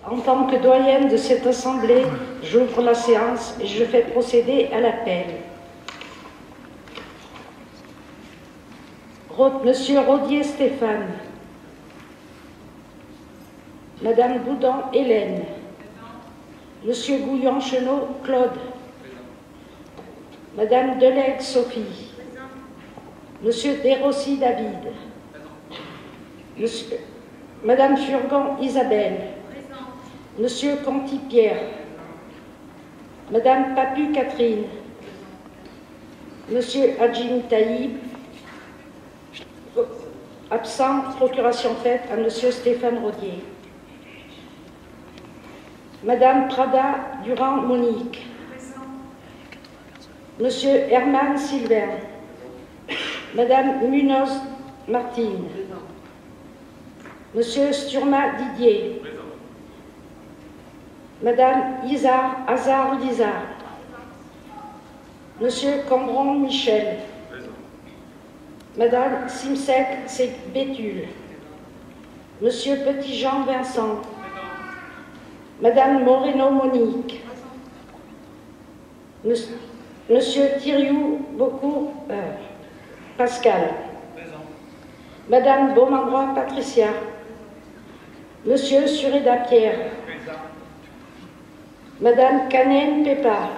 En tant que doyenne de cette assemblée, j'ouvre la séance et je fais procéder à l'appel. Monsieur Rodier Stéphane. Madame Boudon Hélène. Monsieur Gouillon-Chenot Claude. Madame Delègue Sophie. Monsieur Desrossi David. Madame Furgon Isabelle. Monsieur Conti Pierre. Madame Papu Catherine. Monsieur Hadjimi Taïb. Absent, procuration faite à Monsieur Stéphane Rodier. Madame Prada Durand Monique. Monsieur Herman Sylvain. Madame Munoz Martine. Monsieur Sturma Didier. Madame Hazard Lizard. Monsieur Cambron Michel. Madame Simsek Béthule. Monsieur Petit-Jean Vincent. Madame Moreno Monique. Monsieur Thiriou Beaucourt Pascal. Madame Beaumanois Patricia. Monsieur Sureda Pierre. Madame Canen Pépa.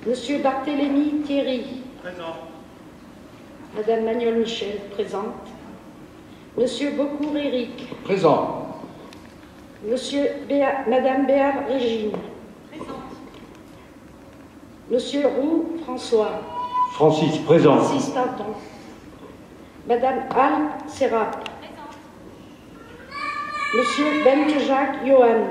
Monsieur Barthélémy Thierry. Présent. Madame Manuel Michel, présente. Monsieur Beaucourt Éric. Présent. Madame Béard Régine. Présente. Monsieur Roux François. Francis, présent. Francis, pardon. Madame Al Serap. Présente. Monsieur Bentejak Johan.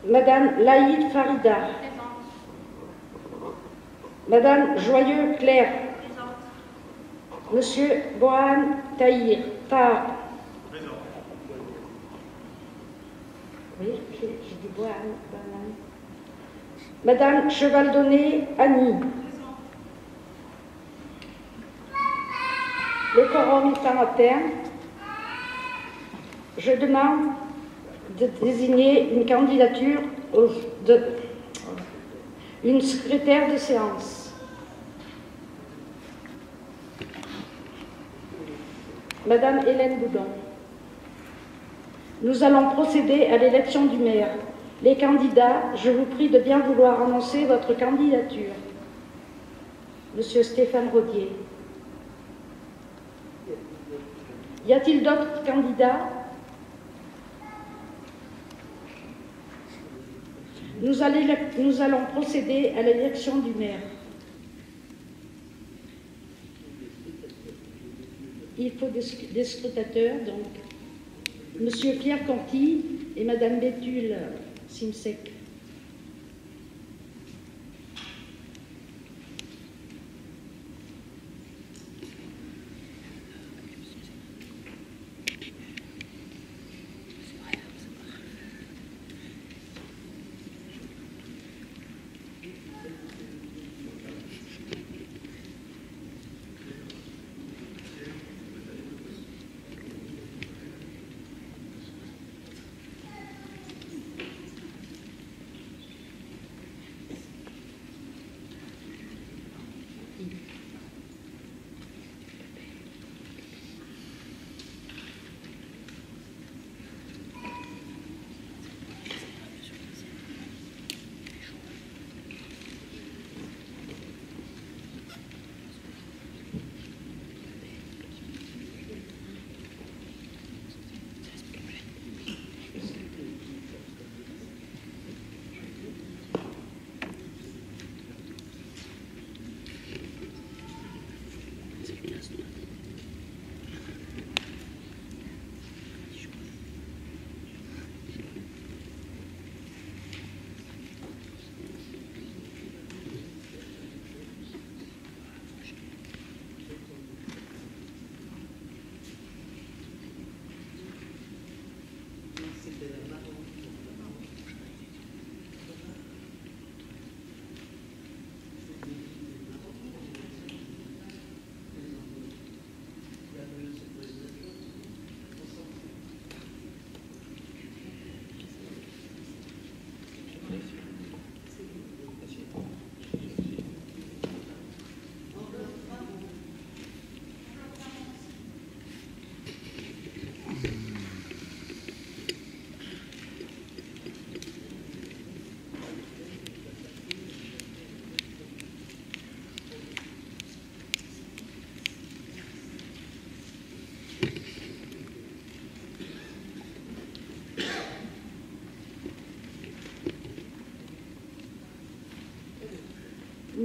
Madame Laïd Farida. Présente. Madame Joyeux Claire. Présente. Monsieur Bohan Tahir. Présent. Oui, j'ai dit Bohan. Madame Chevaldonné Annie. Le quorum étant atteint, je demande de désigner une candidature une secrétaire de séance. Madame Hélène Boudon. Nous allons procéder à l'élection du maire. Les candidats, je vous prie de bien vouloir annoncer votre candidature. Monsieur Stéphane Rodier. Y a-t-il d'autres candidats? Nous allons procéder à l'élection du maire. Il faut des scrutateurs, donc Monsieur Pierre Conti et Madame Béthule Simsek.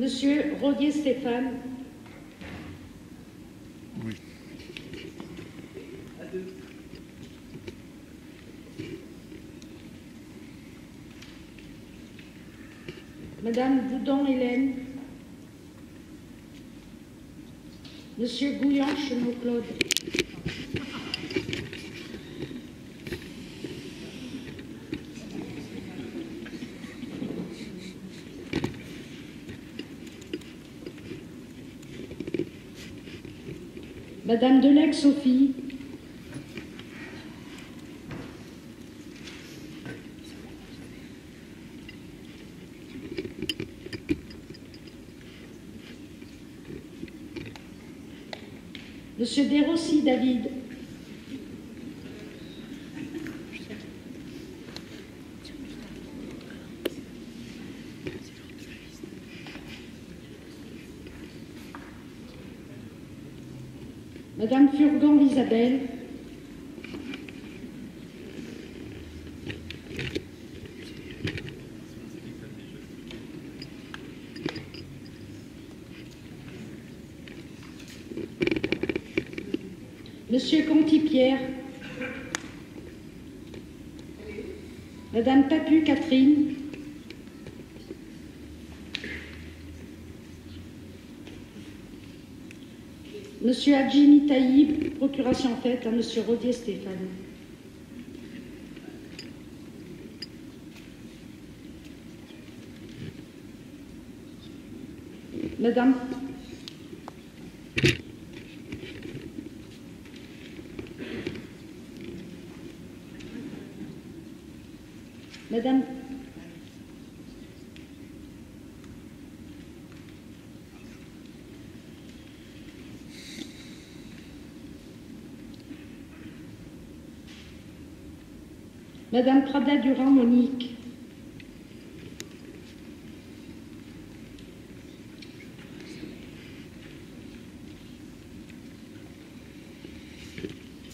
Monsieur Rodier Stéphane. Oui. Madame Boudon Hélène. Monsieur Gouillan Chenot-Claude. Madame Delec Sophie. Monsieur Desrossi David. Madame Furgan Isabelle. Monsieur Conti-Pierre. Madame Papu Catherine. Monsieur Adjimi Taïb, procuration faite à Monsieur Rodier Stéphane. Madame Madame Prada Durand Monique.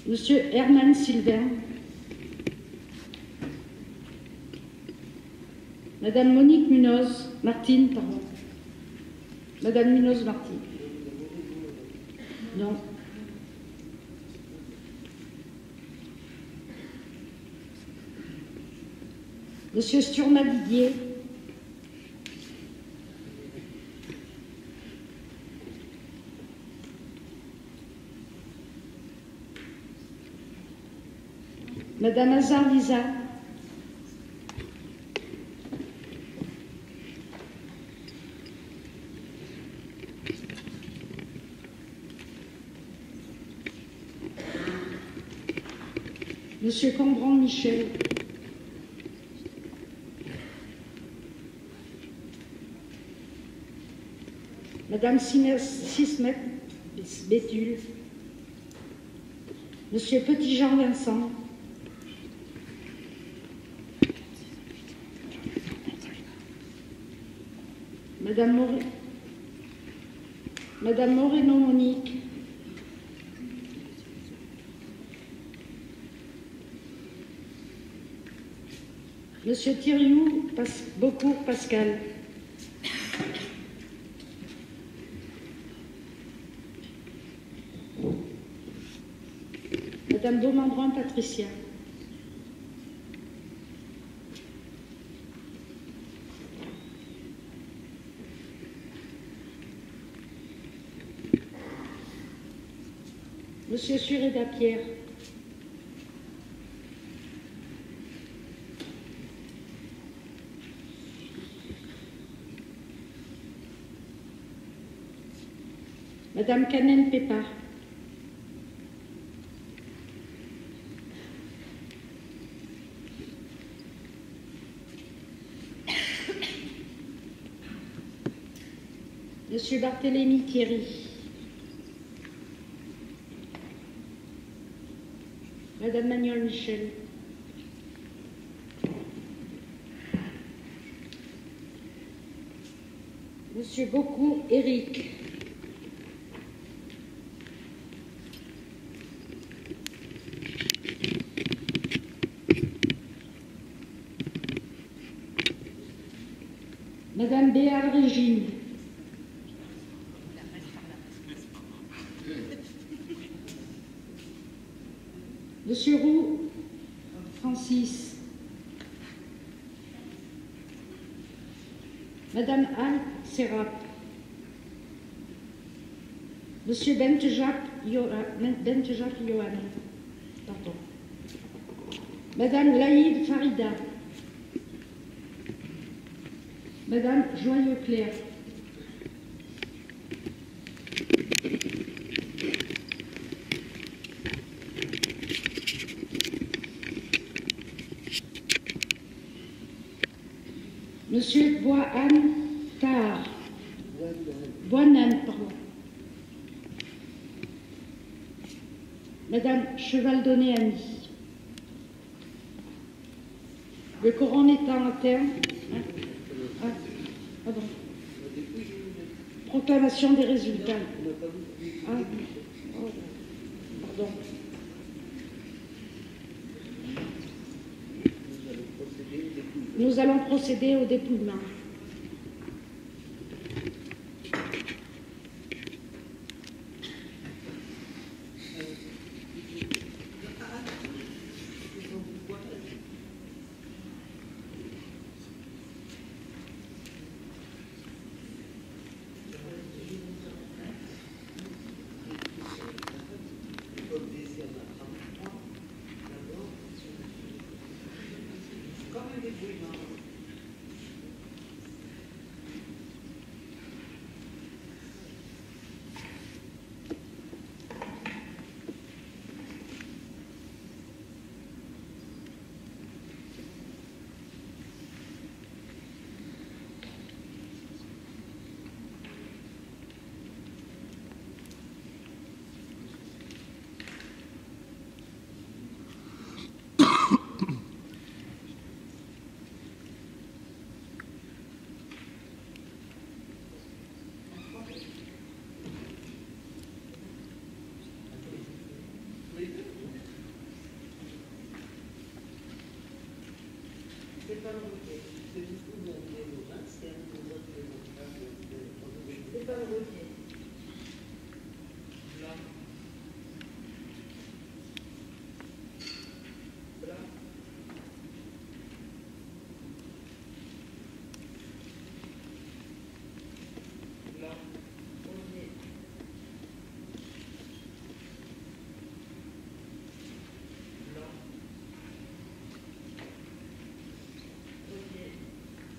Monsieur Herman Sylvain. Madame Monique Munoz, Martine, pardon. Madame Munoz Martine. Non. Monsieur Sturma Didier. Madame Hazard Lisa. Monsieur Cambran Michel. Madame Sismet Béthul. Monsieur Petit-Jean Vincent. Madame Moreno Monique. Monsieur Thiriou Beaucourt Pascal. Madame Beaumandron Patricia. Monsieur Sureda Pierre. Madame Canen Pépa. Monsieur Barthélémy Thierry. Madame Magnol Michel. Monsieur Beaucourt Éric. Madame Béal Régine. Monsieur Roux Francis. Madame Al Serap. Monsieur Bentejak Johan. Pardon. Madame Laïd Farida. Madame Joyeux-Claire. Monsieur Boanan Tahar. Boanan, pardon. Madame Chevaldonné Annie. Le Coran étant à terme. Pardon. Proclamation des résultats. Pardon. Nous allons procéder au dépouillement.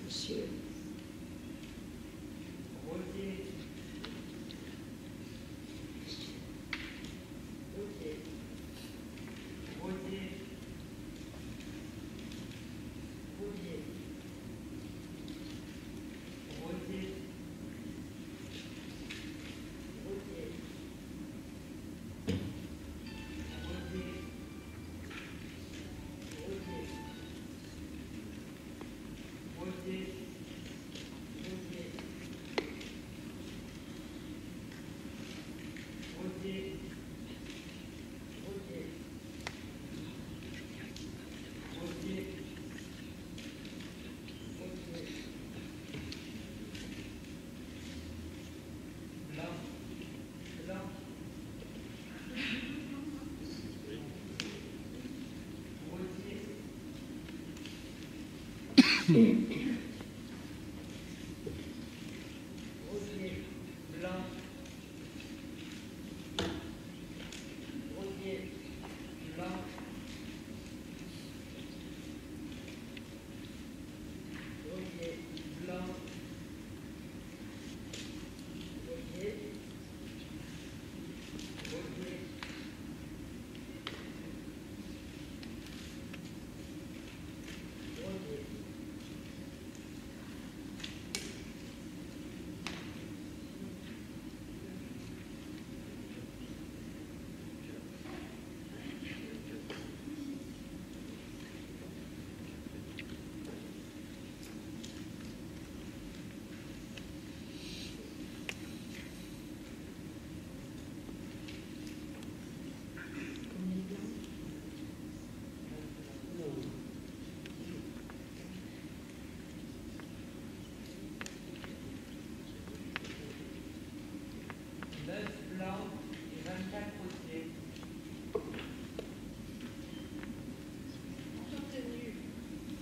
Monsieur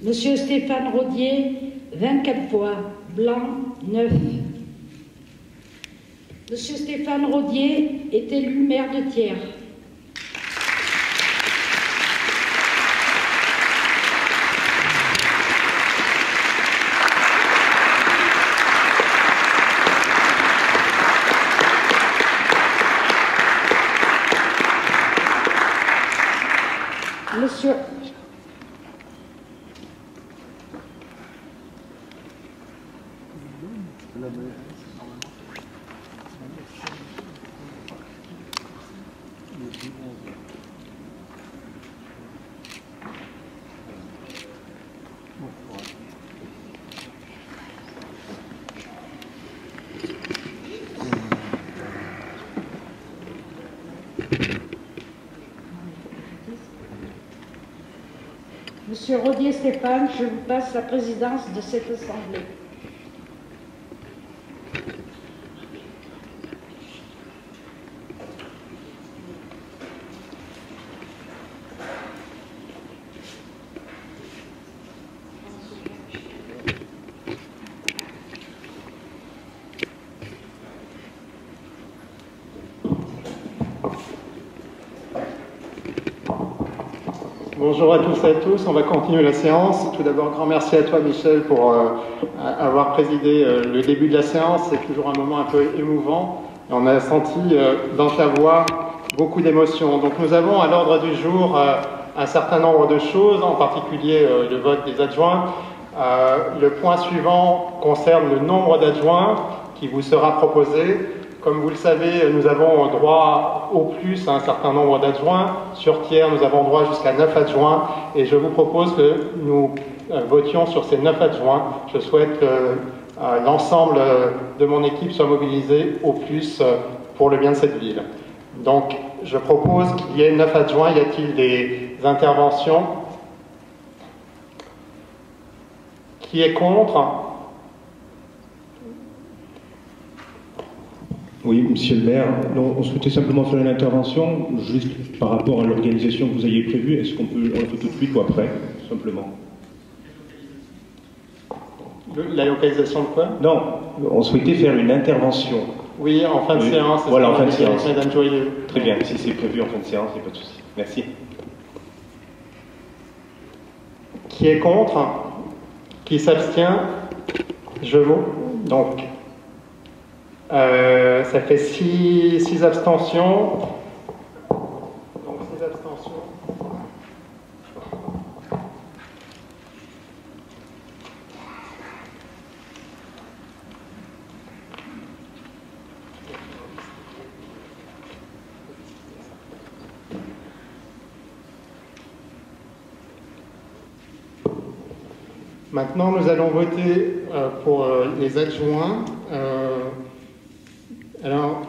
Monsieur Stéphane Rodier, 24 voix, blanc, 9. Monsieur Stéphane Rodier est élu maire de Thiers. Monsieur Rodier Stéphane, je vous passe la présidence de cette assemblée. Bonjour à tous et à tous, on va continuer la séance. Tout d'abord, grand merci à toi Michel pour avoir présidé le début de la séance. C'est toujours un moment un peu émouvant. Et on a senti dans ta voix beaucoup d'émotions. Donc nous avons à l'ordre du jour un certain nombre de choses, en particulier le vote des adjoints. Le point suivant concerne le nombre d'adjoints qui vous sera proposé. Comme vous le savez, nous avons droit au plus à un certain nombre d'adjoints. Sur Thiers, nous avons droit jusqu'à 9 adjoints. Et je vous propose que nous votions sur ces 9 adjoints. Je souhaite que l'ensemble de mon équipe soit mobilisé au plus pour le bien de cette ville. Donc, je propose qu'il y ait 9 adjoints. Y a-t-il des interventions? Qui est contre? Oui, monsieur le maire, on souhaitait simplement faire une intervention, juste par rapport à l'organisation que vous aviez prévue. Est-ce qu'on la fait tout de suite ou après, simplement? La localisation de quoi? Non, on souhaitait faire une intervention. Oui, en fin de séance. Voilà, en fin de séance. Madame Joyeux. Très bien, si c'est prévu en fin de séance, il n'y a pas de souci. Merci. Qui est contre? Qui s'abstient? Je vote. Donc, ça fait 6 abstentions. Donc 6 abstentions. Maintenant, nous allons voter pour les adjoints. Alors,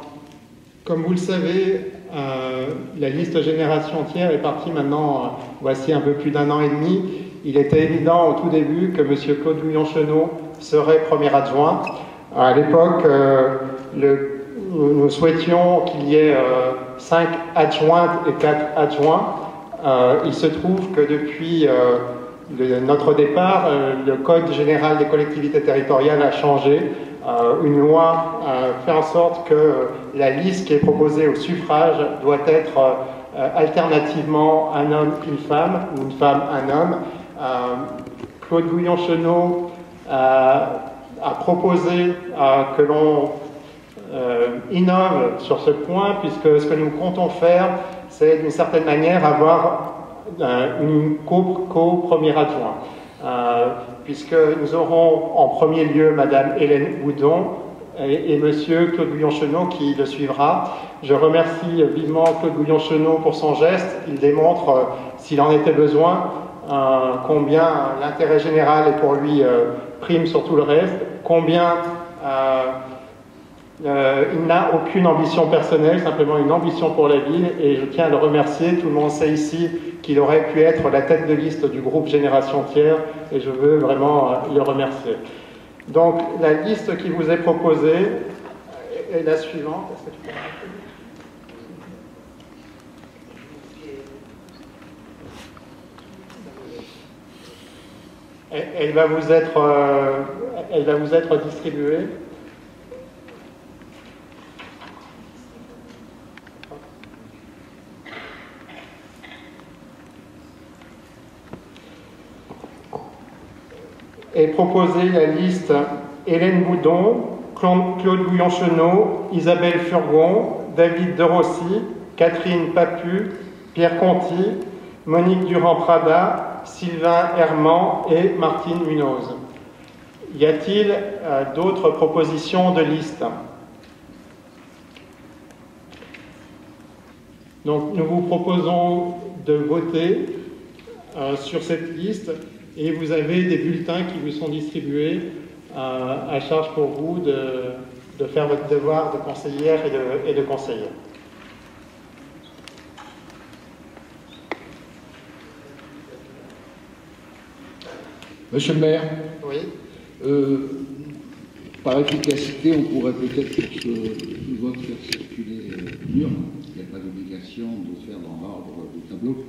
comme vous le savez, la liste Génération Thiers est partie maintenant, voici un peu plus d'1 an et demi. Il était évident au tout début que M. Claude Gouillon-Chenot serait premier adjoint. À l'époque, nous souhaitions qu'il y ait 5 adjointes et 4 adjoints. Il se trouve que depuis notre départ, le Code général des collectivités territoriales a changé. Une loi fait en sorte que la liste qui est proposée au suffrage doit être alternativement un homme, une femme, ou une femme, un homme. Claude Gouillon-Chenot a proposé que l'on innove sur ce point, puisque ce que nous comptons faire, c'est d'une certaine manière avoir une co-premier adjoint. Puisque nous aurons en premier lieu Madame Hélène Houdon et Monsieur Claude Gouillon-Chenot qui le suivra. Je remercie vivement Claude Gouillon-Chenot pour son geste. Il démontre, s'il en était besoin, combien l'intérêt général est pour lui prime sur tout le reste, combien il n'a aucune ambition personnelle, simplement une ambition pour la ville, et je tiens à le remercier. Tout le monde sait ici qu'il aurait pu être la tête de liste du groupe Génération Thiers, et je veux vraiment le remercier. Donc, la liste qui vous est proposée est la suivante. Est-ce que tu peux Elle va vous être distribuée. Est proposée la liste Hélène Boudon, Claude Gouillon-Chenot, Isabelle Furgon, David De Rossi, Catherine Papu, Pierre Conti, Monique Durand-Prada, Sylvain Herman et Martine Munoz. Y a-t-il d'autres propositions de liste? Donc nous vous proposons de voter sur cette liste et vous avez des bulletins qui vous sont distribués à charge pour vous de faire votre devoir de conseillère et de conseiller. Monsieur le maire, Oui. par efficacité, on pourrait peut-être pour ce vote faire circuler l'urne. Il n'y a pas d'obligation de faire dans l'ordre du tableau.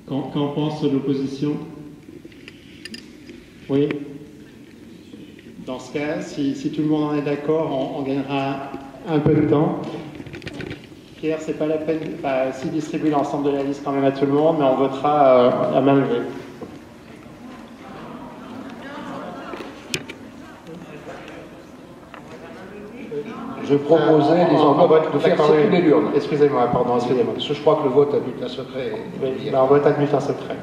Qu'en pense l'opposition? Oui. Dans ce cas, si tout le monde en est d'accord, on gagnera un peu de temps. Pierre, c'est pas la peine, si distribue l'ensemble de la liste quand même à tout le monde, mais on votera à main levée. Je proposais les enveloppes de faire circuler l'urne. Excusez-moi, pardon, excusez-moi. Parce que je crois que le vote à bulletin secret. Oui, on vote à bulletin secret.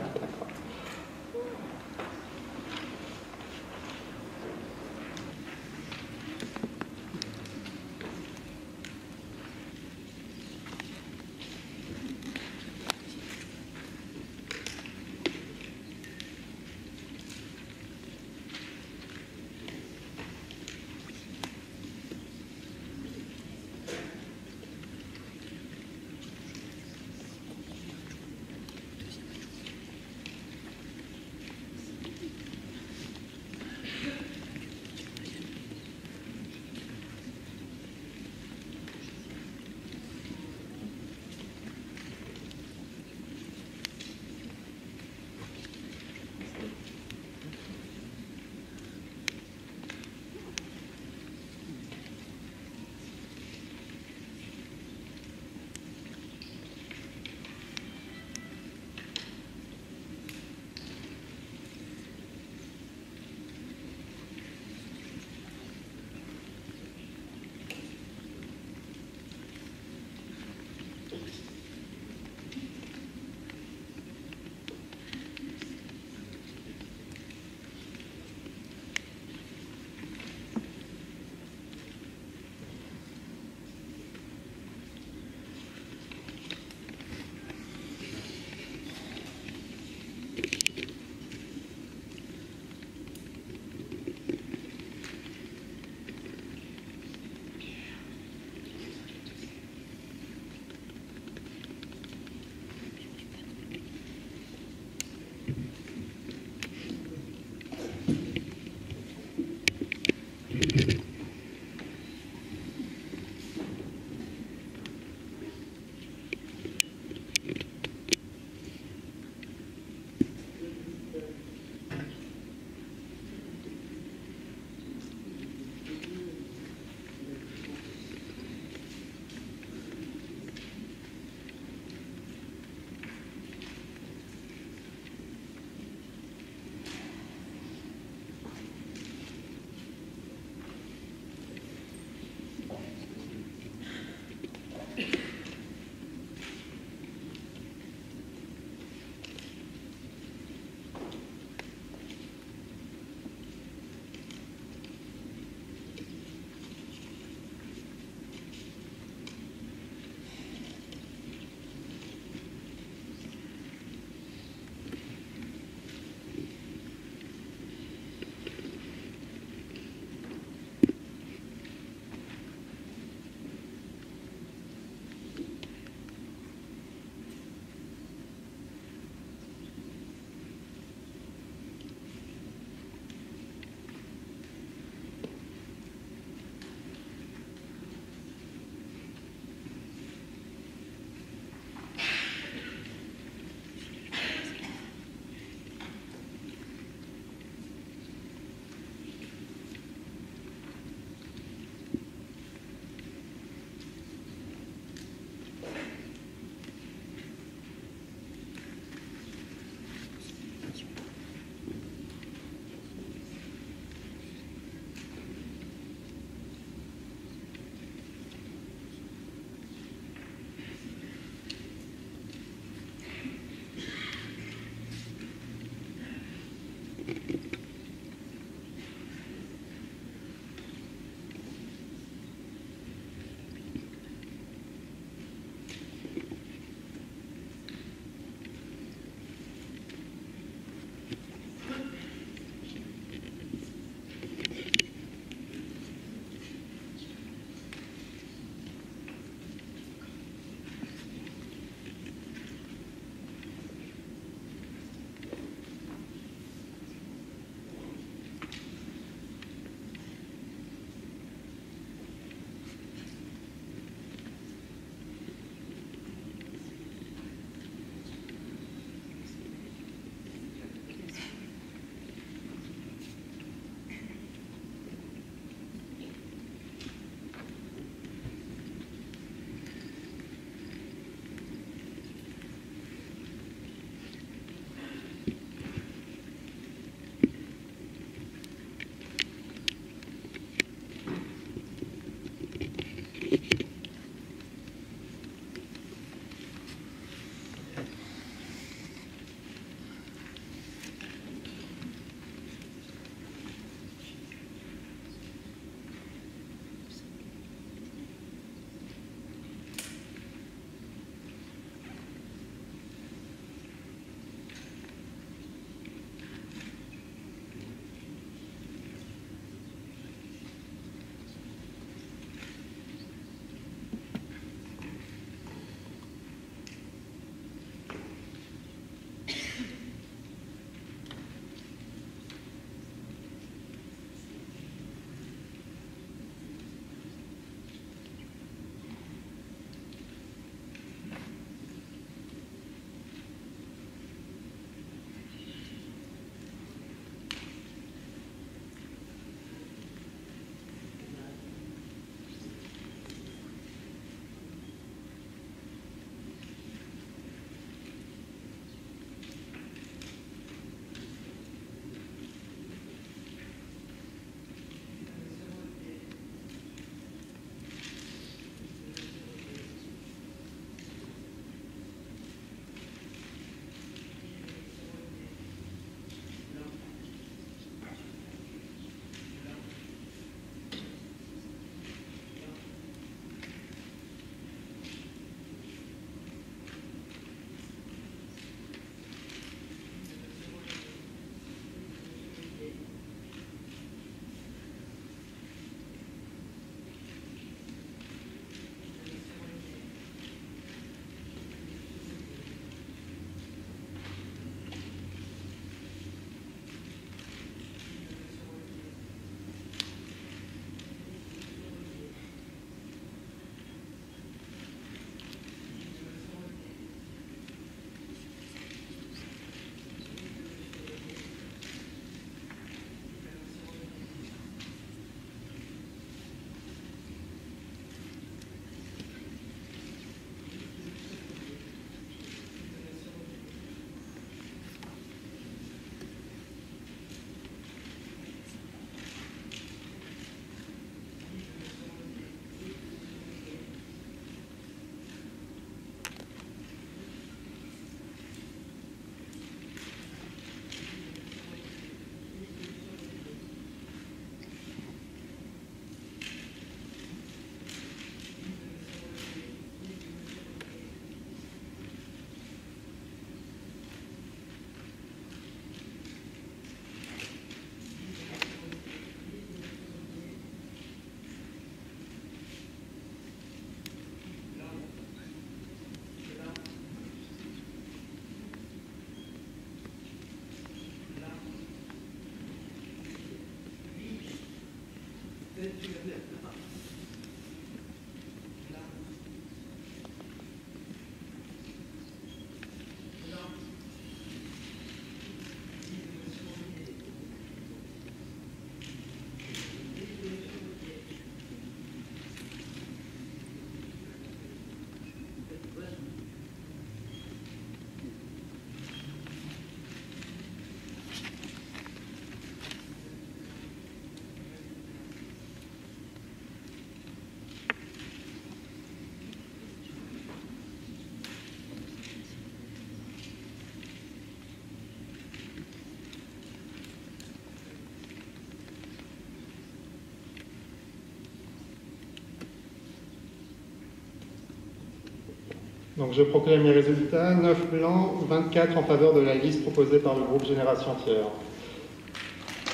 Donc je proclame les résultats. 9 blancs, 24 en faveur de la liste proposée par le groupe Génération Tiers.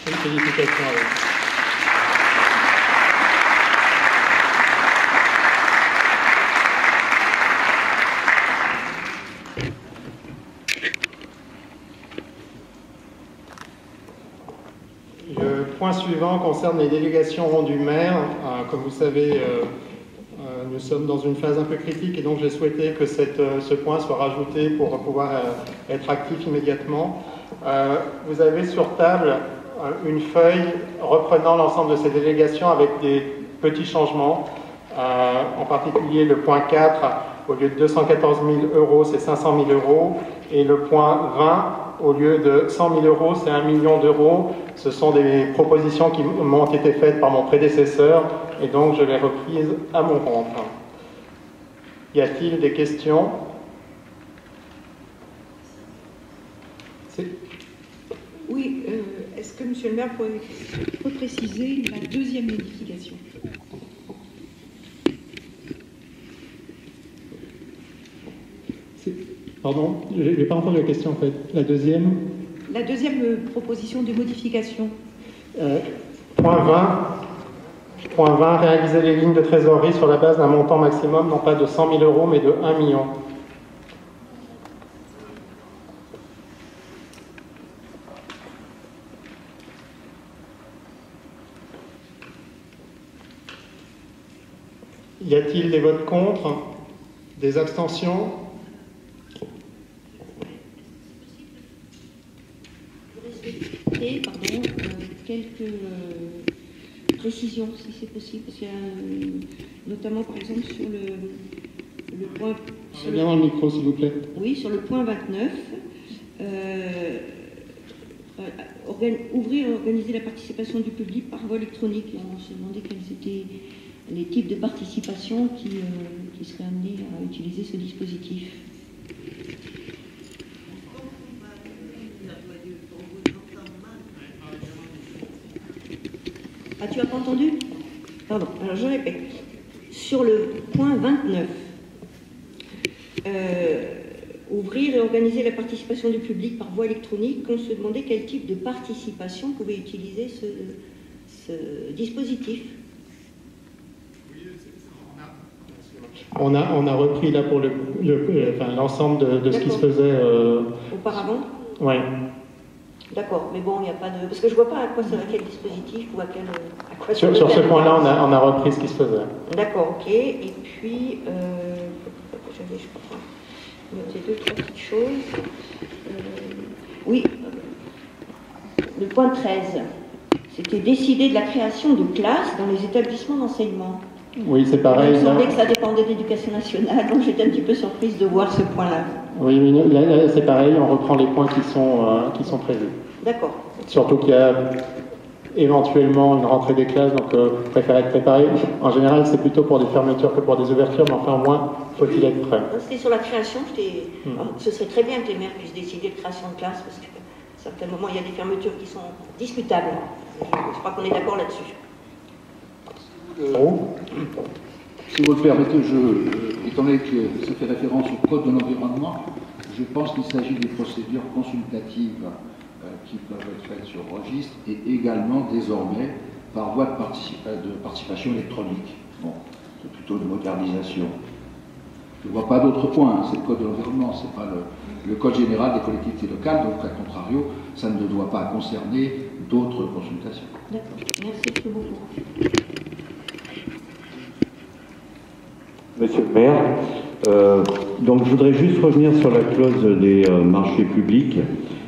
Félicitations à vous. Le point suivant concerne les délégations rendues maires. Comme vous savez, nous sommes dans une phase un peu critique et donc j'ai souhaité que ce point soit rajouté pour pouvoir être actif immédiatement. Vous avez sur table une feuille reprenant l'ensemble de ces délégations avec des petits changements. En particulier le point 4, au lieu de 214 000 €, c'est 500 000 €. Et le point 20, au lieu de 100 000 €, c'est 1 million d'euros. Ce sont des propositions qui m'ont été faites par mon prédécesseur et donc je les reprises à mon compte. Y a-t-il des questions? Oui, est-ce que Monsieur le maire pourrait repréciser la deuxième modification? Pardon, je n'ai pas entendu la question en fait. La deuxième? La deuxième proposition de modification. Point 20, réaliser les lignes de trésorerie sur la base d'un montant maximum, non pas de 100 000 € mais de 1 million. Y a-t-il des votes contre? Des abstentions? Et, quelques précisions, si c'est possible, parce qu'il y a notamment, par exemple, sur le point... Bien dans le micro, s'il vous plaît. Oui, sur le point 29, ouvrir et organiser la participation du public par voie électronique. Et on s'est demandé quels étaient les types de participation qui seraient amenés à utiliser ce dispositif. Ah, tu n'as pas entendu? Pardon, alors je répète. Sur le point 29, ouvrir et organiser la participation du public par voie électronique, on se demandait quel type de participation pouvait utiliser ce dispositif. On a repris là pour l'ensemble de ce qui se faisait... Auparavant? Oui. D'accord, mais bon, il n'y a pas de... Parce que je ne vois pas à quoi ça va, quel dispositif ou à quoi sur ce point-là, on a repris ce qui se faisait. D'accord, ok. Et puis, j'avais, je crois, noté deux, trois petites choses. Oui, le point 13, c'était décider de la création de classes dans les établissements d'enseignement. Oui, c'est pareil. Il me semblait que ça dépendait de l'éducation nationale, donc j'étais un petit peu surprise de voir ce point-là. Oui, mais là c'est pareil, on reprend les points qui sont prévus. D'accord. Surtout qu'il y a éventuellement une rentrée des classes, donc préfère être préparé. En général, c'est plutôt pour des fermetures que pour des ouvertures, mais enfin, au moins, faut-il être prêt. C'était sur la création, ce serait très bien que les maires puissent décider de création de classes, parce qu'à certains moments, il y a des fermetures qui sont discutables. Je crois qu'on est d'accord là-dessus. Si vous le permettez, étant donné que ça fait référence au Code de l'environnement, je pense qu'il s'agit des procédures consultatives qui peuvent être faites sur registre et également désormais par voie de participation électronique. Bon, c'est plutôt de modernisation. Je ne vois pas d'autres points, c'est le Code de l'environnement, ce n'est pas le Code général des collectivités locales, donc à contrario, ça ne doit pas concerner d'autres consultations. D'accord, merci beaucoup. Monsieur le maire, donc je voudrais juste revenir sur la clause des marchés publics.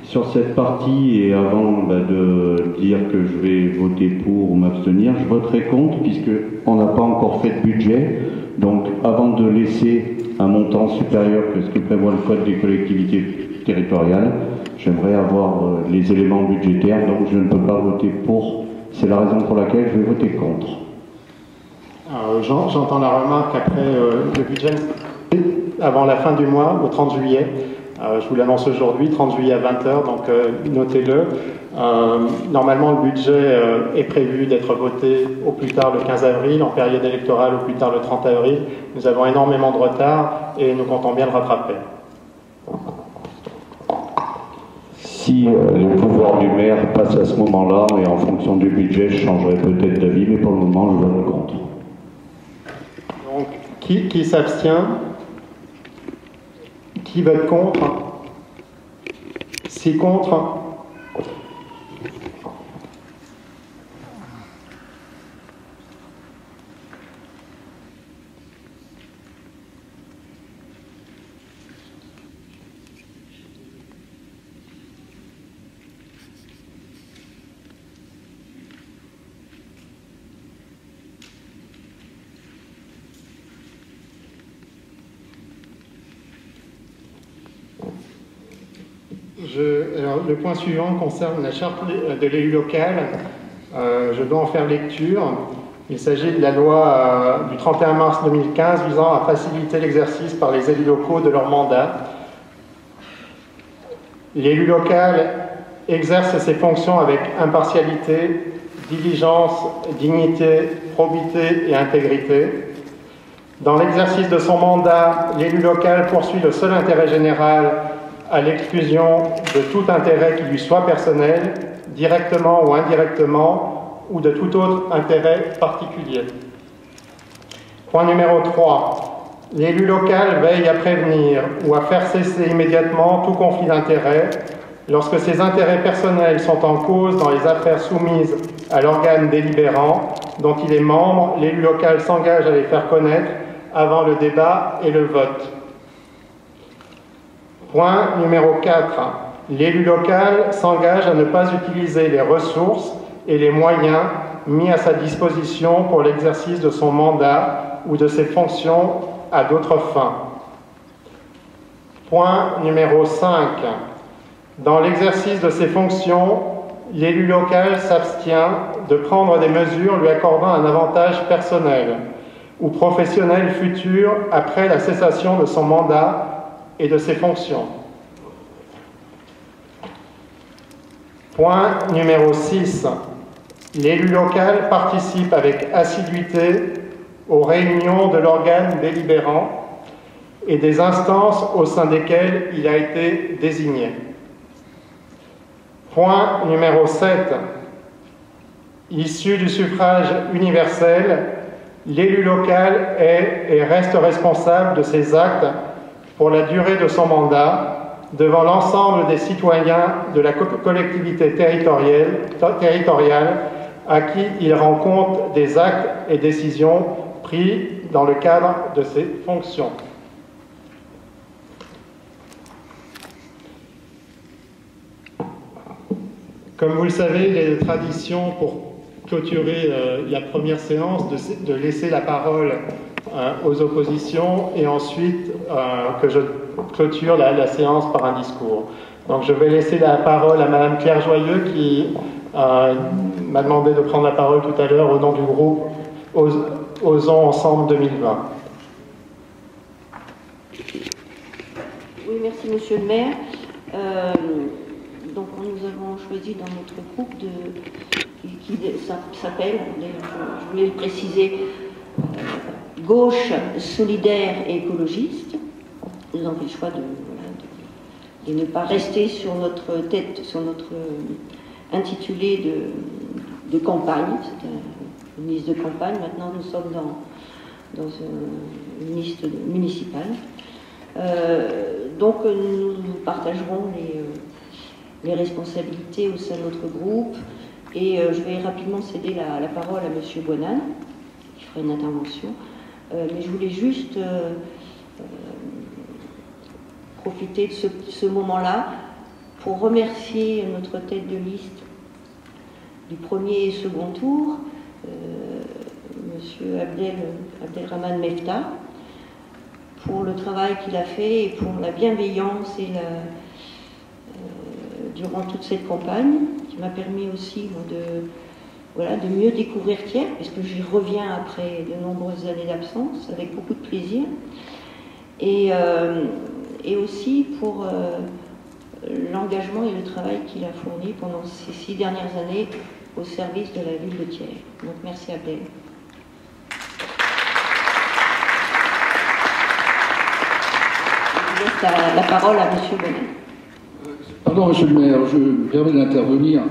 Sur cette partie, et avant de dire que je vais voter pour ou m'abstenir, je voterai contre puisqu'on n'a pas encore fait de budget. Donc avant de laisser un montant supérieur que ce que prévoit le Code des collectivités territoriales, j'aimerais avoir les éléments budgétaires, donc je ne peux pas voter pour. C'est la raison pour laquelle je vais voter contre. J'entends la remarque après le budget avant la fin du mois, au 30 juillet. Je vous l'annonce aujourd'hui, 30 juillet à 20h, donc notez-le. Normalement, le budget est prévu d'être voté au plus tard le 15 avril, en période électorale au plus tard le 30 avril. Nous avons énormément de retard et nous comptons bien le rattraper. Si le pouvoir du maire passe à ce moment-là, et en fonction du budget, je changerai peut-être d'avis, mais pour le moment, je vote contre. Donc, qui s'abstient? Qui vote contre? 6 contre. Alors, le point suivant concerne la charte de l'élu local. Je dois en faire lecture. Il s'agit de la loi du 31 mars 2015 visant à faciliter l'exercice par les élus locaux de leur mandat. L'élu local exerce ses fonctions avec impartialité, diligence, dignité, probité et intégrité. Dans l'exercice de son mandat, l'élu local poursuit le seul intérêt général à l'exclusion de tout intérêt qui lui soit personnel, directement ou indirectement, ou de tout autre intérêt particulier. Point numéro 3. L'élu local veille à prévenir ou à faire cesser immédiatement tout conflit d'intérêts lorsque ses intérêts personnels sont en cause dans les affaires soumises à l'organe délibérant dont il est membre. L'élu local s'engage à les faire connaître avant le débat et le vote. Point numéro 4. L'élu local s'engage à ne pas utiliser les ressources et les moyens mis à sa disposition pour l'exercice de son mandat ou de ses fonctions à d'autres fins. Point numéro 5. Dans l'exercice de ses fonctions, l'élu local s'abstient de prendre des mesures lui accordant un avantage personnel ou professionnel futur après la cessation de son mandat et de ses fonctions. Point numéro 6. L'élu local participe avec assiduité aux réunions de l'organe délibérant et des instances au sein desquelles il a été désigné. Point numéro 7. Issu du suffrage universel, l'élu local est et reste responsable de ses actes pour la durée de son mandat devant l'ensemble des citoyens de la collectivité territoriale à qui il rend compte des actes et décisions pris dans le cadre de ses fonctions. Comme vous le savez, il est de tradition pour clôturer la première séance de laisser la parole aux oppositions et ensuite que je clôture la séance par un discours. Donc je vais laisser la parole à Madame Claire Joyeux qui m'a demandé de prendre la parole tout à l'heure au nom du groupe Osons Ensemble 2020. Oui, merci Monsieur le maire. Donc nous avons choisi dans notre groupe qui s'appelle, je voulais le préciser, Gauche, solidaire et écologiste. Nous avons fait le choix de ne pas rester sur notre tête, sur notre intitulé de campagne. C'était une liste de campagne. Maintenant, nous sommes dans une liste municipale. Donc, nous partagerons les responsabilités au sein de notre groupe. Et je vais rapidement céder la parole à M. Boinan, qui fera une intervention. Mais je voulais juste profiter de ce moment-là pour remercier notre tête de liste du premier et second tour, M. Abdelrahman Mefta, pour le travail qu'il a fait et pour la bienveillance et durant toute cette campagne, qui m'a permis aussi de mieux découvrir Thiers, puisque j'y reviens après de nombreuses années d'absence, avec beaucoup de plaisir. Et et aussi pour l'engagement et le travail qu'il a fourni pendant ces 6 dernières années au service de la ville de Thiers. Donc merci Abdel. Je laisse la parole à Monsieur Bonnet. Pardon, Monsieur le maire, je me permets d'intervenir.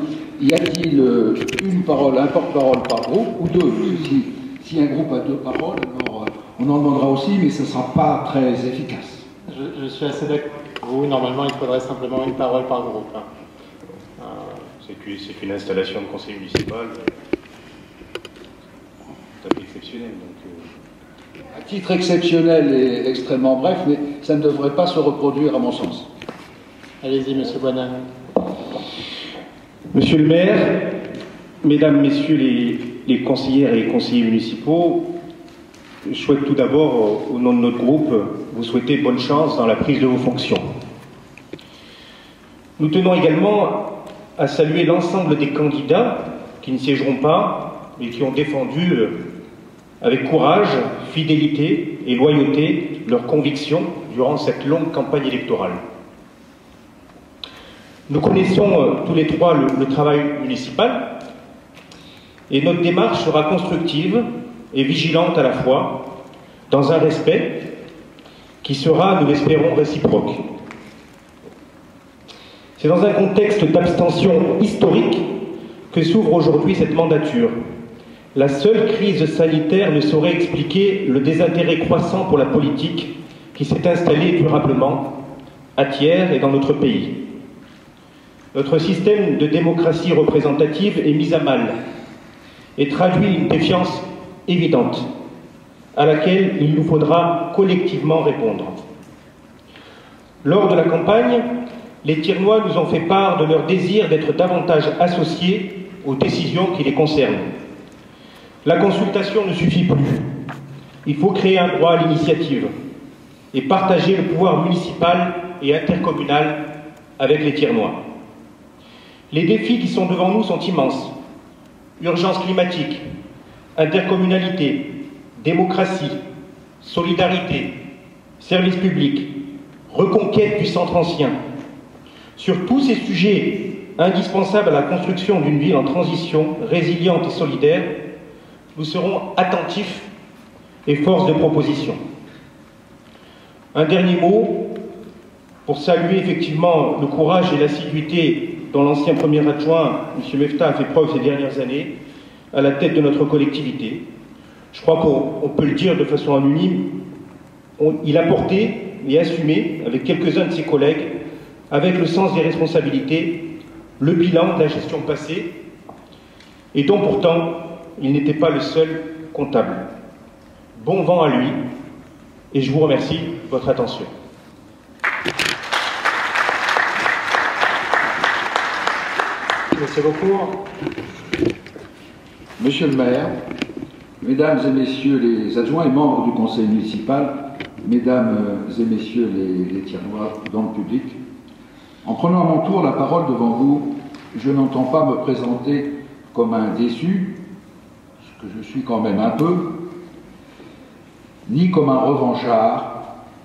Y a-t-il une parole, un porte-parole par groupe ou deux? Si un groupe a 2 paroles, alors on en demandera aussi, mais ce ne sera pas très efficace. Je suis assez d'accord. Oui, normalement, il faudrait simplement une parole par groupe. C'est qu'une installation de conseil municipal tout à fait exceptionnelle. À titre exceptionnel et extrêmement bref, mais ça ne devrait pas se reproduire à mon sens. Allez-y, Monsieur Bonin. Monsieur le maire, mesdames, messieurs les conseillères et les conseillers municipaux, je souhaite tout d'abord, au nom de notre groupe, vous souhaiter bonne chance dans la prise de vos fonctions. Nous tenons également à saluer l'ensemble des candidats qui ne siégeront pas, mais qui ont défendu avec courage, fidélité et loyauté leurs convictions durant cette longue campagne électorale. Nous connaissons tous les trois le travail municipal et notre démarche sera constructive et vigilante à la fois, dans un respect qui sera, nous l'espérons, réciproque. C'est dans un contexte d'abstention historique que s'ouvre aujourd'hui cette mandature. La seule crise sanitaire ne saurait expliquer le désintérêt croissant pour la politique qui s'est installé durablement à Thiers et dans notre pays. Notre système de démocratie représentative est mis à mal et traduit une défiance évidente à laquelle il nous faudra collectivement répondre. Lors de la campagne, les Thiernois nous ont fait part de leur désir d'être davantage associés aux décisions qui les concernent. La consultation ne suffit plus. Il faut créer un droit à l'initiative et partager le pouvoir municipal et intercommunal avec les Thiernois. Les défis qui sont devant nous sont immenses. Urgence climatique, intercommunalité, démocratie, solidarité, service public, reconquête du centre ancien. Sur tous ces sujets indispensables à la construction d'une ville en transition, résiliente et solidaire, nous serons attentifs et force de proposition. Un dernier mot pour saluer effectivement le courage et l'assiduité dont l'ancien premier adjoint, M. Mefta, a fait preuve ces dernières années à la tête de notre collectivité. Je crois qu'on peut le dire de façon anonyme, il a porté et assumé, avec quelques-uns de ses collègues, avec le sens des responsabilités, le bilan de la gestion passée, et dont pourtant il n'était pas le seul comptable. Bon vent à lui, et je vous remercie de votre attention. Monsieur Beaucourt. Monsieur le maire, mesdames et messieurs les adjoints et membres du conseil municipal, mesdames et messieurs les Thiernois dans le public, en prenant à mon tour la parole devant vous, je n'entends pas me présenter comme un déçu, ce que je suis quand même un peu, ni comme un revanchard,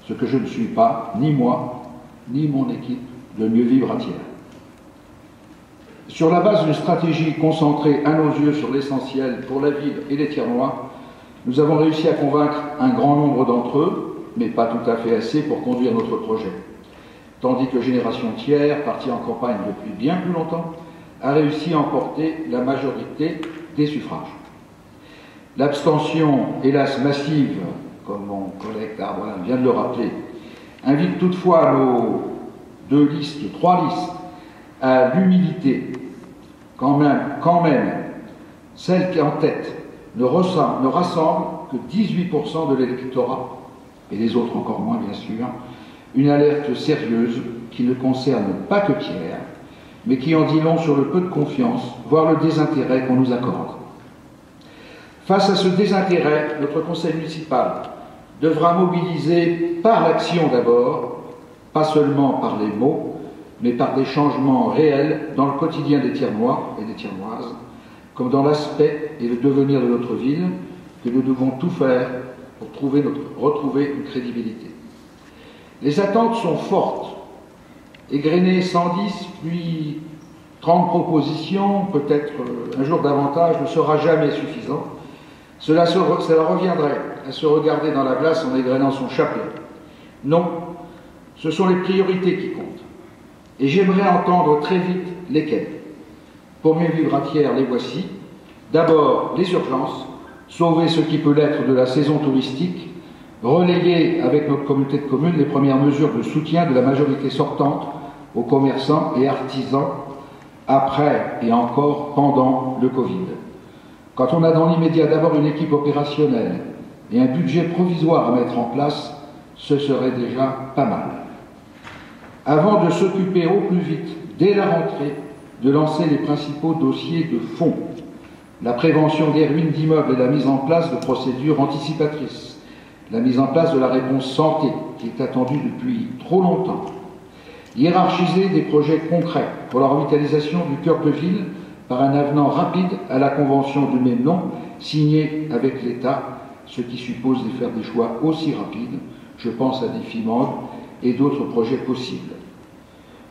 ce que je ne suis pas, ni moi, ni mon équipe, de mieux vivre à Thiers. Sur la base d'une stratégie concentrée à nos yeux sur l'essentiel pour la ville et les Thiernois, nous avons réussi à convaincre un grand nombre d'entre eux, mais pas tout à fait assez pour conduire notre projet. Tandis que Génération Thiers, parti en campagne depuis bien plus longtemps, a réussi à emporter la majorité des suffrages. L'abstention, hélas massive, comme mon collègue Darboin vient de le rappeler, invite toutefois nos 3 listes, à l'humilité, quand même, celle qui est en tête ne rassemble que 18% de l'électorat, et les autres encore moins bien sûr, une alerte sérieuse qui ne concerne pas que Thiers, mais qui en dit long sur le peu de confiance, voire le désintérêt qu'on nous accorde. Face à ce désintérêt, notre conseil municipal devra mobiliser par l'action d'abord, pas seulement par les mots, mais par des changements réels dans le quotidien des Thiernois et des Thiernoises, comme dans l'aspect et le devenir de notre ville, que nous devons tout faire pour retrouver une crédibilité. Les attentes sont fortes. Égrener 110, puis 30 propositions, peut-être un jour davantage, ne sera jamais suffisant. Cela reviendrait à se regarder dans la glace en égrenant son chapelet. Non, ce sont les priorités qui comptent. Et j'aimerais entendre très vite lesquelles. Pour mieux vivre à Thiers, les voici. D'abord, les urgences, sauver ce qui peut l'être de la saison touristique, relayer avec notre communauté de communes les premières mesures de soutien de la majorité sortante aux commerçants et artisans après et encore pendant le Covid. Quand on a dans l'immédiat d'abord une équipe opérationnelle et un budget provisoire à mettre en place, ce serait déjà pas mal. Avant de s'occuper au plus vite, dès la rentrée, de lancer les principaux dossiers de fond, la prévention des ruines d'immeubles et la mise en place de procédures anticipatrices, la mise en place de la réponse santé, qui est attendue depuis trop longtemps, hiérarchiser des projets concrets pour la revitalisation du cœur de ville par un avenant rapide à la convention du même nom, signée avec l'État, ce qui suppose de faire des choix aussi rapides, je pense à des FIMOD et d'autres projets possibles.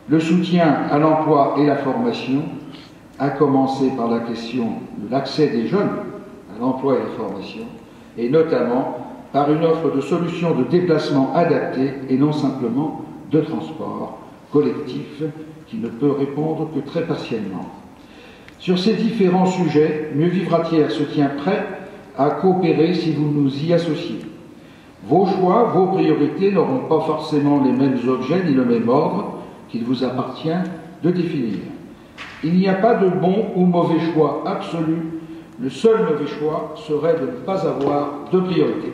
Le soutien à l'emploi et la formation, à commencer par la question de l'accès des jeunes à l'emploi et à la formation, et notamment par une offre de solutions de déplacement adaptées et non simplement de transport collectif qui ne peut répondre que très partiellement. Sur ces différents sujets, Mieux Vivre à Thiers se tient prêt à coopérer si vous nous y associez. Vos choix, vos priorités n'auront pas forcément les mêmes objets ni le même ordre qu'il vous appartient de définir. Il n'y a pas de bon ou mauvais choix absolu. Le seul mauvais choix serait de ne pas avoir de priorité.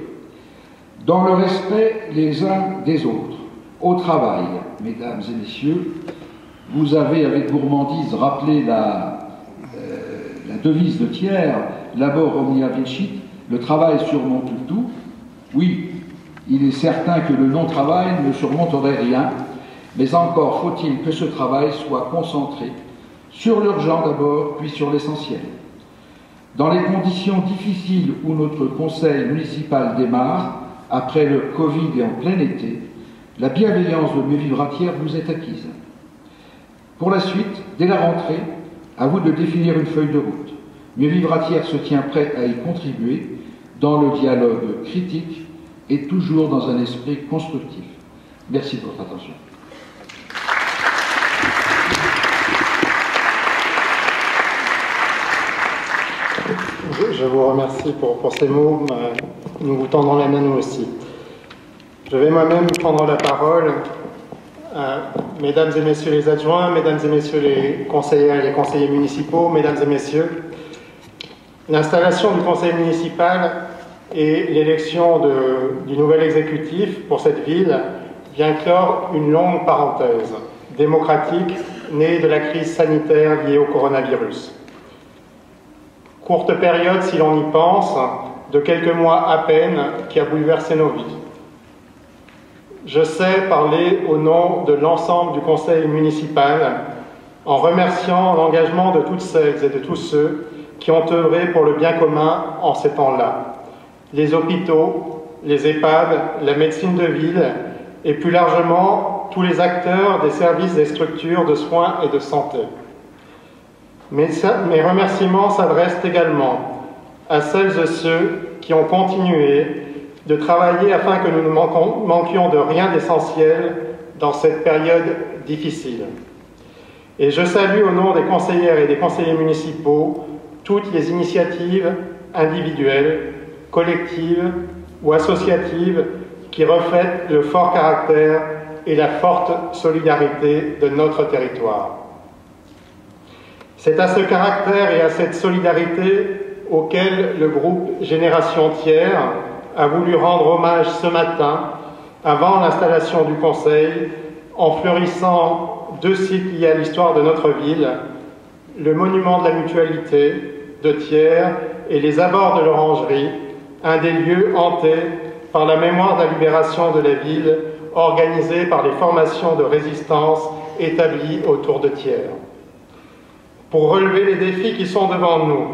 Dans le respect les uns des autres, au travail, mesdames et messieurs, vous avez avec gourmandise rappelé la devise de Thiers, labor omnia vincit, le travail surmonte tout. Oui, il est certain que le non-travail ne surmonterait rien, mais encore faut-il que ce travail soit concentré sur l'urgent d'abord, puis sur l'essentiel. Dans les conditions difficiles où notre conseil municipal démarre, après le Covid et en plein été, la bienveillance de Mieux Vivre à Thiers vous est acquise. Pour la suite, dès la rentrée, à vous de définir une feuille de route. Mieux Vivre à Thiers se tient prêt à y contribuer dans le dialogue critique et toujours dans un esprit constructif. Merci de votre attention. Je vous remercie pour ces mots. Nous vous tendons la main, nous aussi. Je vais moi-même prendre la parole. Mesdames et messieurs les adjoints, mesdames et messieurs les conseillères et les conseillers municipaux, mesdames et messieurs, l'installation du conseil municipal et l'élection du nouvel exécutif pour cette ville vient clore une longue parenthèse démocratique née de la crise sanitaire liée au coronavirus. Courte période, si l'on y pense, de quelques mois à peine, qui a bouleversé nos vies. Je sais parler au nom de l'ensemble du conseil municipal en remerciant l'engagement de toutes celles et de tous ceux qui ont œuvré pour le bien commun en ces temps-là. Les hôpitaux, les EHPAD, la médecine de ville et plus largement tous les acteurs des services des structures de soins et de santé. Mes remerciements s'adressent également à celles et ceux qui ont continué de travailler afin que nous ne manquions de rien d'essentiel dans cette période difficile. Et je salue au nom des conseillères et des conseillers municipaux toutes les initiatives individuelles, collectives ou associatives qui reflètent le fort caractère et la forte solidarité de notre territoire. C'est à ce caractère et à cette solidarité auquel le groupe Génération Thiers a voulu rendre hommage ce matin, avant l'installation du Conseil, en fleurissant deux sites liés à l'histoire de notre ville, le monument de la mutualité de Thiers et les abords de l'Orangerie, un des lieux hantés par la mémoire de la libération de la ville, organisée par les formations de résistance établies autour de Thiers. Pour relever les défis qui sont devant nous,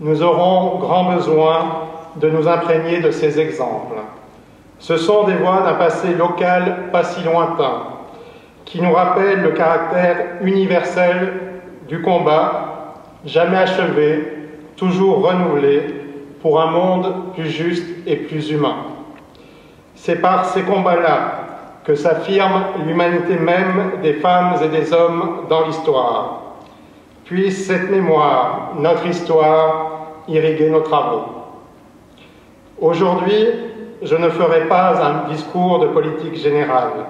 nous aurons grand besoin de nous imprégner de ces exemples. Ce sont des voix d'un passé local pas si lointain, qui nous rappellent le caractère universel du combat, jamais achevé, toujours renouvelé, pour un monde plus juste et plus humain. C'est par ces combats-là que s'affirme l'humanité même des femmes et des hommes dans l'histoire. Puisse cette mémoire, notre histoire, irriguer nos travaux. Aujourd'hui, je ne ferai pas un discours de politique générale.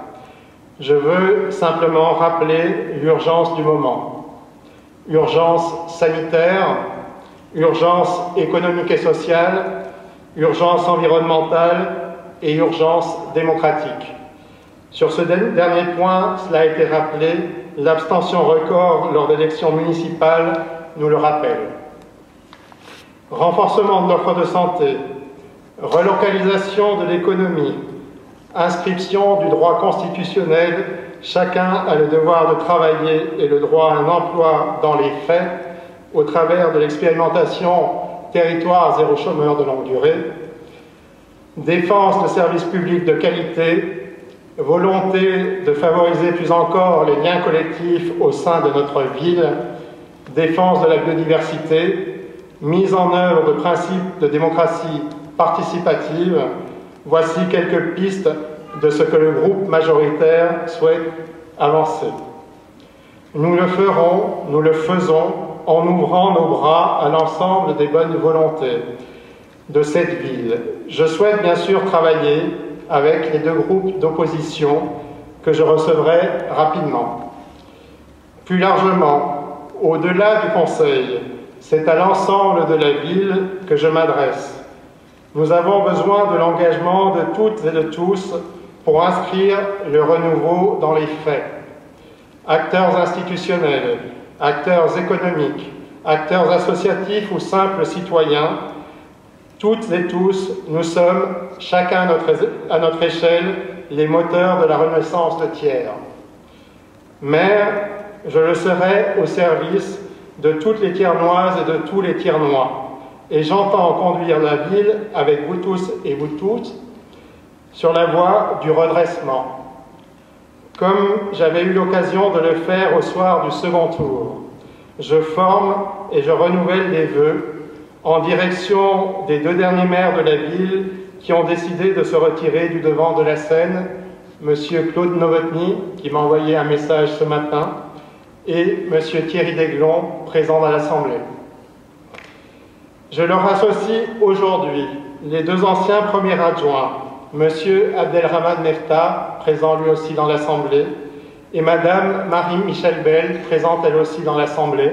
Je veux simplement rappeler l'urgence du moment. Urgence sanitaire, urgence économique et sociale, urgence environnementale et urgence démocratique. Sur ce dernier point, cela a été rappelé, l'abstention record lors d'élections municipales nous le rappelle. Renforcement de l'offre de santé, relocalisation de l'économie, inscription du droit constitutionnel, chacun a le devoir de travailler et le droit à un emploi dans les faits, au travers de l'expérimentation Territoire zéro chômeur de longue durée, défense de services publics de qualité, volonté de favoriser plus encore les liens collectifs au sein de notre ville, défense de la biodiversité, mise en œuvre de principes de démocratie participative, voici quelques pistes de ce que le groupe majoritaire souhaite avancer. Nous le ferons, nous le faisons en ouvrant nos bras à l'ensemble des bonnes volontés de cette ville. Je souhaite bien sûr travailler avec les deux groupes d'opposition que je recevrai rapidement. Plus largement, au-delà du Conseil, c'est à l'ensemble de la ville que je m'adresse. Nous avons besoin de l'engagement de toutes et de tous pour inscrire le renouveau dans les faits. Acteurs institutionnels, acteurs économiques, acteurs associatifs ou simples citoyens, toutes et tous, nous sommes, chacun à notre échelle, les moteurs de la renaissance de Thiers. Maire, je le serai au service de toutes les Thiernoises et de tous les Thiernois, et j'entends conduire la ville avec vous tous et vous toutes sur la voie du redressement, comme j'avais eu l'occasion de le faire au soir du second tour. Je forme et je renouvelle les vœux en direction des deux derniers maires de la ville qui ont décidé de se retirer du devant de la scène, M. Claude Novotny, qui m'a envoyé un message ce matin, et M. Thierry Desglon, présent à l'Assemblée. Je leur associe aujourd'hui les deux anciens premiers adjoints, M. Abdelrahman Nefta, présent lui aussi dans l'Assemblée, et Mme Marie-Michel Bell, présente elle aussi dans l'Assemblée,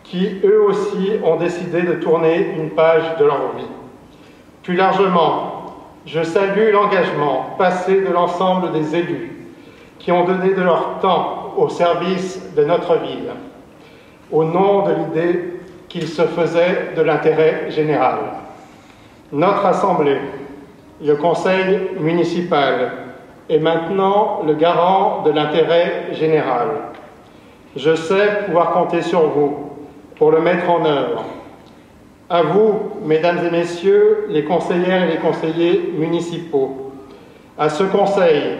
qui eux aussi ont décidé de tourner une page de leur vie. Plus largement, je salue l'engagement passé de l'ensemble des élus qui ont donné de leur temps au service de notre ville, au nom de l'idée qu'ils se faisaient de l'intérêt général. Notre Assemblée, le Conseil municipal, est maintenant le garant de l'intérêt général. Je sais pouvoir compter sur vous pour le mettre en œuvre. À vous, mesdames et messieurs, les conseillères et les conseillers municipaux, à ce conseil,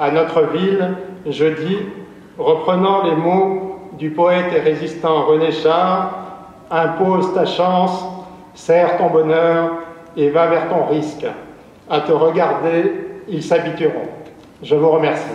à notre ville, je dis, reprenant les mots du poète et résistant René Char, « Impose ta chance, serre ton bonheur et va vers ton risque. À te regarder, ils s'habitueront. » Je vous remercie.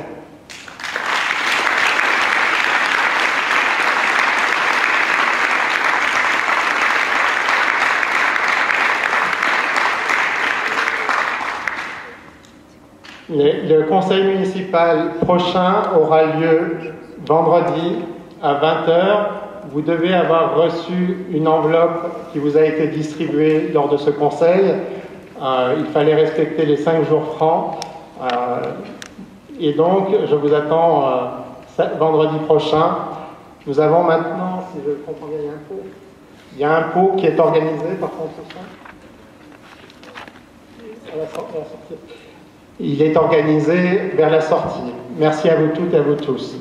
Le conseil municipal prochain aura lieu vendredi à 20h. Vous devez avoir reçu une enveloppe qui vous a été distribuée lors de ce conseil. Il fallait respecter les 5 jours francs. Et donc, je vous attends vendredi prochain. Nous avons maintenant, si je comprends bien, il y a un pot qui est organisé, par contre, à la sortie. Il est organisé vers la sortie. Merci à vous toutes et à vous tous.